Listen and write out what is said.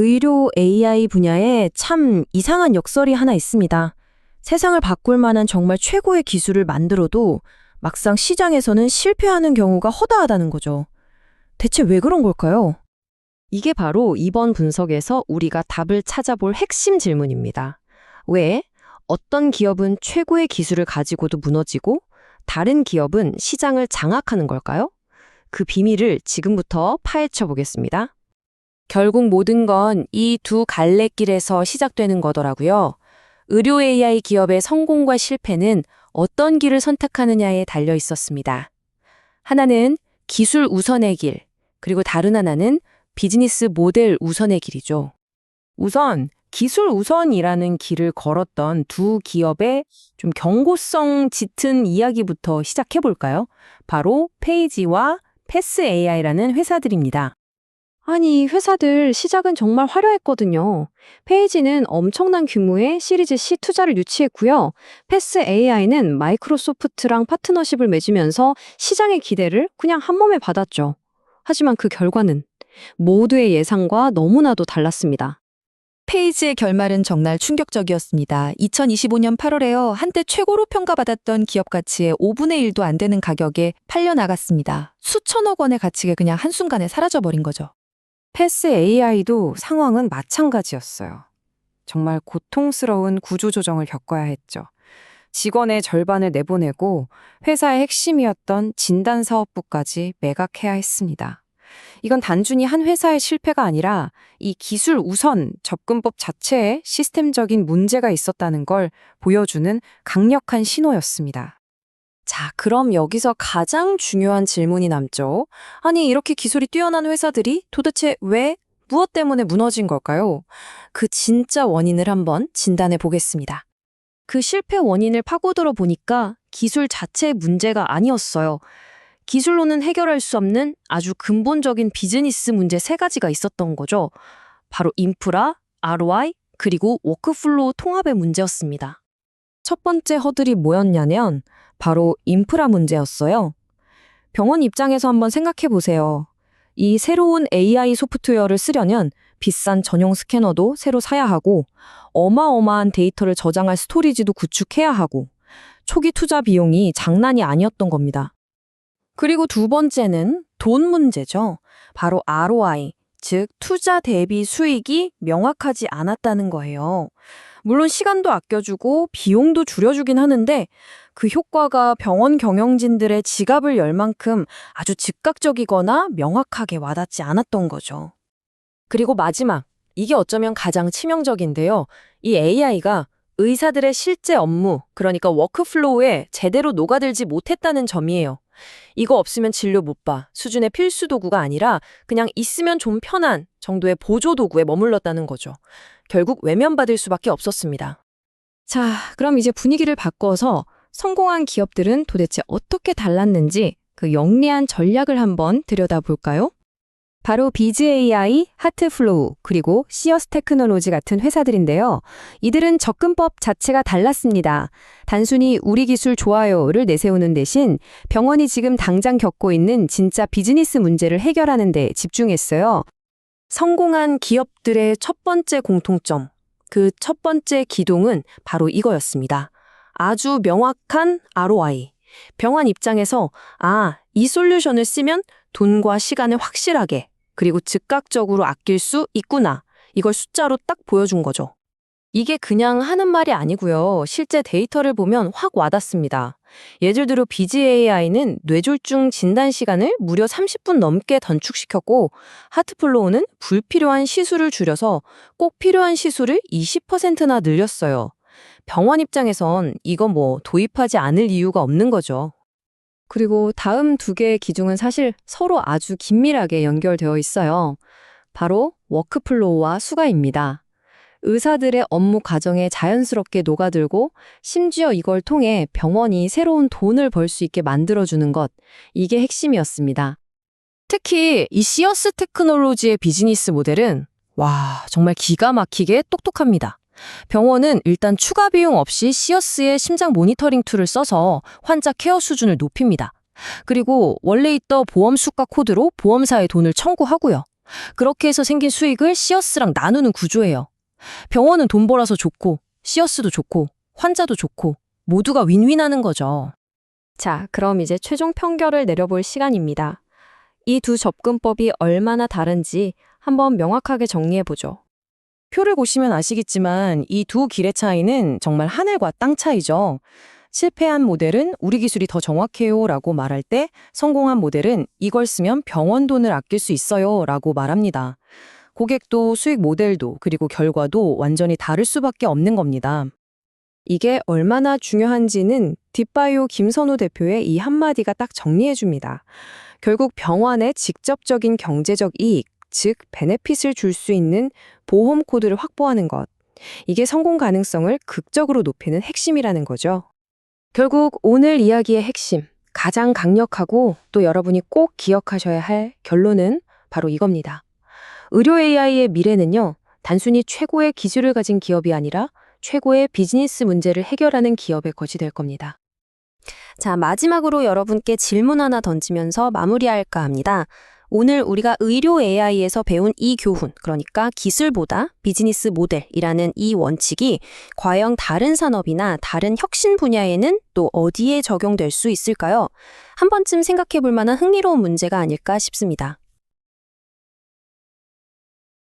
의료 AI 분야에 참 이상한 역설이 하나 있습니다. 세상을 바꿀 만한 정말 최고의 기술을 만들어도 막상 시장에서는 실패하는 경우가 허다하다는 거죠. 대체 왜 그런 걸까요? 이게 바로 이번 분석에서 우리가 답을 찾아볼 핵심 질문입니다. 왜 어떤 기업은 최고의 기술을 가지고도 무너지고 다른 기업은 시장을 장악하는 걸까요? 그 비밀을 지금부터 파헤쳐 보겠습니다. 결국 모든 건 이 두 갈래길에서 시작되는 거더라고요. 의료 AI 기업의 성공과 실패는 어떤 길을 선택하느냐에 달려 있었습니다. 하나는 기술 우선의 길, 그리고 다른 하나는 비즈니스 모델 우선의 길이죠. 우선 기술 우선이라는 길을 걸었던 두 기업의 좀 경고성 짙은 이야기부터 시작해 볼까요? 바로 페이지와 패스 AI라는 회사들입니다. 아니, 회사들 시작은 정말 화려했거든요. 페이지는 엄청난 규모의 시리즈 C 투자를 유치했고요. 패스 AI는 마이크로소프트랑 파트너십을 맺으면서 시장의 기대를 그냥 한 몸에 받았죠. 하지만 그 결과는 모두의 예상과 너무나도 달랐습니다. 페이지의 결말은 정말 충격적이었습니다. 2025년 8월에요. 한때 최고로 평가받았던 기업 가치의 5분의 1도 안 되는 가격에 팔려나갔습니다. 수천억 원의 가치가 그냥 한순간에 사라져버린 거죠. 패스 AI도 상황은 마찬가지였어요. 정말 고통스러운 구조조정을 겪어야 했죠. 직원의 절반을 내보내고 회사의 핵심이었던 진단사업부까지 매각해야 했습니다. 이건 단순히 한 회사의 실패가 아니라 이 기술 우선 접근법 자체에 시스템적인 문제가 있었다는 걸 보여주는 강력한 신호였습니다. 자, 그럼 여기서 가장 중요한 질문이 남죠. 아니, 이렇게 기술이 뛰어난 회사들이 도대체 왜, 무엇 때문에 무너진 걸까요? 그 진짜 원인을 한번 진단해 보겠습니다. 그 실패 원인을 파고들어 보니까 기술 자체의 문제가 아니었어요. 기술로는 해결할 수 없는 아주 근본적인 비즈니스 문제 세 가지가 있었던 거죠. 바로 인프라, ROI, 그리고 워크플로우 통합의 문제였습니다. 첫 번째 허들이 뭐였냐면 바로 인프라 문제였어요. 병원 입장에서 한번 생각해 보세요. 이 새로운 AI 소프트웨어를 쓰려면 비싼 전용 스캐너도 새로 사야 하고 어마어마한 데이터를 저장할 스토리지도 구축해야 하고 초기 투자 비용이 장난이 아니었던 겁니다. 그리고 두 번째는 돈 문제죠. 바로 ROI, 즉 투자 대비 수익이 명확하지 않았다는 거예요. 물론 시간도 아껴주고 비용도 줄여주긴 하는데 그 효과가 병원 경영진들의 지갑을 열 만큼 아주 즉각적이거나 명확하게 와닿지 않았던 거죠. 그리고 마지막, 이게 어쩌면 가장 치명적인데요. 이 AI가 의사들의 실제 업무, 그러니까 워크플로우에 제대로 녹아들지 못했다는 점이에요. 이거 없으면 진료 못 봐 수준의 필수 도구가 아니라 그냥 있으면 좀 편한 정도의 보조 도구에 머물렀다는 거죠. 결국 외면받을 수밖에 없었습니다. 자, 그럼 이제 분위기를 바꿔서 성공한 기업들은 도대체 어떻게 달랐는지 그 영리한 전략을 한번 들여다볼까요? 바로 비즈 AI, 하트플로우, 그리고 시어스 테크놀로지 같은 회사들인데요. 이들은 접근법 자체가 달랐습니다. 단순히 우리 기술 좋아요를 내세우는 대신 병원이 지금 당장 겪고 있는 진짜 비즈니스 문제를 해결하는 데 집중했어요. 성공한 기업들의 첫 번째 공통점, 그 첫 번째 기동은 바로 이거였습니다. 아주 명확한 ROI. 병원 입장에서 이 솔루션을 쓰면 돈과 시간을 확실하게 그리고 즉각적으로 아낄 수 있구나. 이걸 숫자로 딱 보여준 거죠. 이게 그냥 하는 말이 아니고요. 실제 데이터를 보면 확 와닿습니다. 예를 들어 비즈 AI는 뇌졸중 진단 시간을 무려 30분 넘게 단축시켰고 하트플로우는 불필요한 시술을 줄여서 꼭 필요한 시술을 20%나 늘렸어요. 병원 입장에선 이건 도입하지 않을 이유가 없는 거죠. 그리고 다음 두 개의 기둥은 사실 서로 아주 긴밀하게 연결되어 있어요. 바로 워크플로우와 수가입니다. 의사들의 업무 과정에 자연스럽게 녹아들고 심지어 이걸 통해 병원이 새로운 돈을 벌 수 있게 만들어주는 것, 이게 핵심이었습니다. 특히 이 시어스 테크놀로지의 비즈니스 모델은 정말 기가 막히게 똑똑합니다. 병원은 일단 추가 비용 없이 시어스의 심장 모니터링 툴을 써서 환자 케어 수준을 높입니다. 그리고 원래 있던 보험 수가 코드로 보험사에 돈을 청구하고요. 그렇게 해서 생긴 수익을 시어스랑 나누는 구조예요. 병원은 돈 벌어서 좋고, 시어스도 좋고, 환자도 좋고, 모두가 윈윈하는 거죠. 자, 그럼 이제 최종 평결을 내려볼 시간입니다. 이 두 접근법이 얼마나 다른지 한번 명확하게 정리해보죠. 표를 보시면 아시겠지만 이 두 길의 차이는 정말 하늘과 땅 차이죠. 실패한 모델은 우리 기술이 더 정확해요 라고 말할 때 성공한 모델은 이걸 쓰면 병원 돈을 아낄 수 있어요 라고 말합니다. 고객도 수익 모델도 그리고 결과도 완전히 다를 수밖에 없는 겁니다. 이게 얼마나 중요한지는 딥바이오 김선호 대표의 이 한마디가 딱 정리해줍니다. 결국 병원에 직접적인 경제적 이익, 즉 베네핏을 줄 수 있는 보험 코드를 확보하는 것. 이게 성공 가능성을 극적으로 높이는 핵심이라는 거죠. 결국 오늘 이야기의 핵심, 가장 강력하고 또 여러분이 꼭 기억하셔야 할 결론은 바로 이겁니다. 의료 AI의 미래는요, 단순히 최고의 기술을 가진 기업이 아니라 최고의 비즈니스 문제를 해결하는 기업의 것이 될 겁니다. 자, 마지막으로 여러분께 질문 하나 던지면서 마무리할까 합니다. 오늘 우리가 의료 AI에서 배운 이 교훈, 그러니까 기술보다 비즈니스 모델이라는 이 원칙이 과연 다른 산업이나 다른 혁신 분야에는 또 어디에 적용될 수 있을까요? 한 번쯤 생각해 볼 만한 흥미로운 문제가 아닐까 싶습니다.